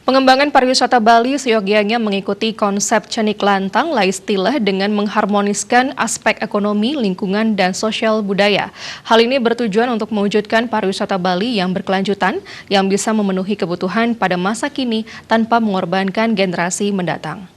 Pengembangan pariwisata Bali seyogyanya mengikuti konsep Cenik Lantang Laistilah dengan mengharmoniskan aspek ekonomi, lingkungan, dan sosial budaya. Hal ini bertujuan untuk mewujudkan pariwisata Bali yang berkelanjutan, yang bisa memenuhi kebutuhan pada masa kini tanpa mengorbankan generasi mendatang.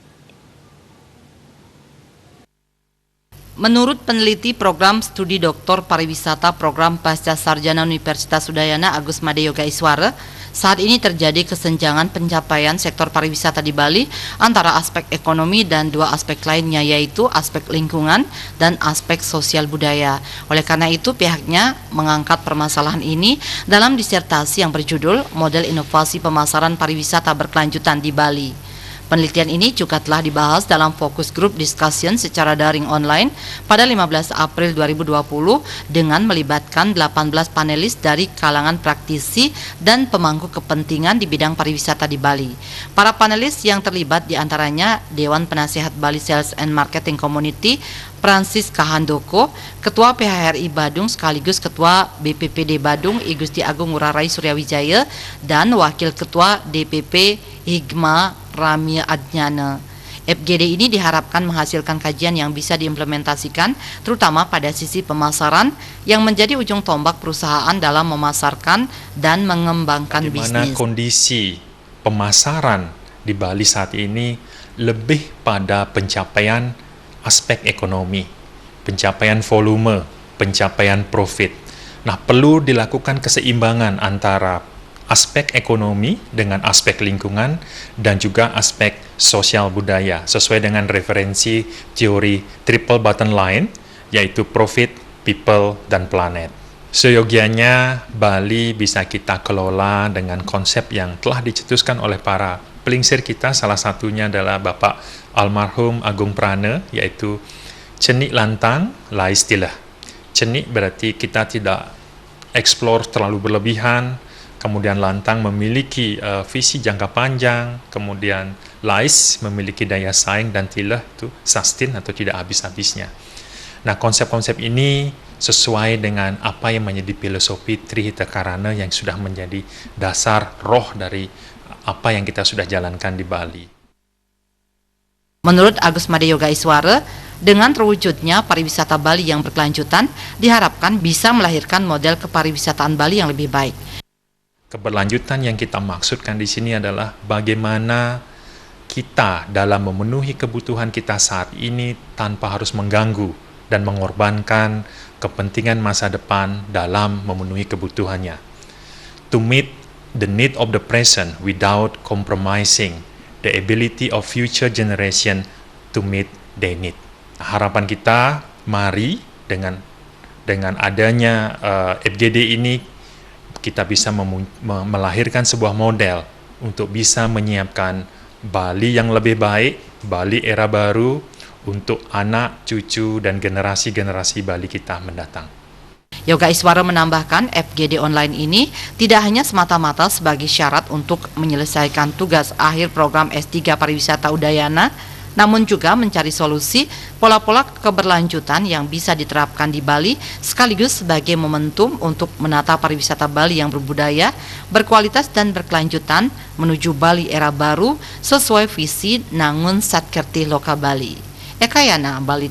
Menurut peneliti program studi doktor pariwisata program Pasca Sarjana Universitas Udayana Agus Made Yoga Iswara, saat ini terjadi kesenjangan pencapaian sektor pariwisata di Bali antara aspek ekonomi dan dua aspek lainnya, yaitu aspek lingkungan dan aspek sosial budaya. Oleh karena itu, pihaknya mengangkat permasalahan ini dalam disertasi yang berjudul Model Inovasi Pemasaran Pariwisata Berkelanjutan di Bali. Penelitian ini juga telah dibahas dalam fokus group discussion secara daring online pada 15 April 2020 dengan melibatkan 18 panelis dari kalangan praktisi dan pemangku kepentingan di bidang pariwisata di Bali. Para panelis yang terlibat diantaranya Dewan Penasihat Bali Sales and Marketing Community, Francis Kahandoko, Ketua PHRI Badung sekaligus Ketua BPPD Badung I Gusti Agung Ngurah Rai Suryawijaya dan Wakil Ketua DPP Higma Ramia Adnyana. FGD ini diharapkan menghasilkan kajian yang bisa diimplementasikan terutama pada sisi pemasaran yang menjadi ujung tombak perusahaan dalam memasarkan dan mengembangkan bisnis. Kondisi pemasaran di Bali saat ini lebih pada pencapaian aspek ekonomi, pencapaian volume, pencapaian profit. Nah, perlu dilakukan keseimbangan antara aspek ekonomi dengan aspek lingkungan dan juga aspek sosial budaya sesuai dengan referensi teori triple bottom line, yaitu profit, people, dan planet. Seyogyanya Bali bisa kita kelola dengan konsep yang telah dicetuskan oleh para pelingsir kita, salah satunya adalah Bapak almarhum Agung Prana, yaitu Cenik Lantang Laistilah. Cenik berarti kita tidak eksplor terlalu berlebihan, kemudian Lantang memiliki visi jangka panjang, kemudian Lais memiliki daya saing, dan Tilah itu sustain atau tidak habis-habisnya. Nah, konsep-konsep ini sesuai dengan apa yang menjadi filosofi Trihita Karana yang sudah menjadi dasar roh dari apa yang kita sudah jalankan di Bali. Menurut Agus Made Yoga Iswara, dengan terwujudnya pariwisata Bali yang berkelanjutan, diharapkan bisa melahirkan model kepariwisataan Bali yang lebih baik. Keberlanjutan yang kita maksudkan di sini adalah bagaimana kita dalam memenuhi kebutuhan kita saat ini tanpa harus mengganggu dan mengorbankan kepentingan masa depan dalam memenuhi kebutuhannya. To meet the need of the present without compromising the ability of future generation to meet their need. Harapan kita, mari dengan adanya FGD ini kita bisa melahirkan sebuah model untuk bisa menyiapkan Bali yang lebih baik, Bali era baru untuk anak, cucu, dan generasi-generasi Bali kita mendatang. Yoga Iswara menambahkan FGD online ini tidak hanya semata-mata sebagai syarat untuk menyelesaikan tugas akhir program S3 Pariwisata Udayana, namun juga mencari solusi pola-pola keberlanjutan yang bisa diterapkan di Bali sekaligus sebagai momentum untuk menata pariwisata Bali yang berbudaya, berkualitas dan berkelanjutan menuju Bali era baru sesuai visi Nangun Satkerti Loka Bali. Ekayana Bali.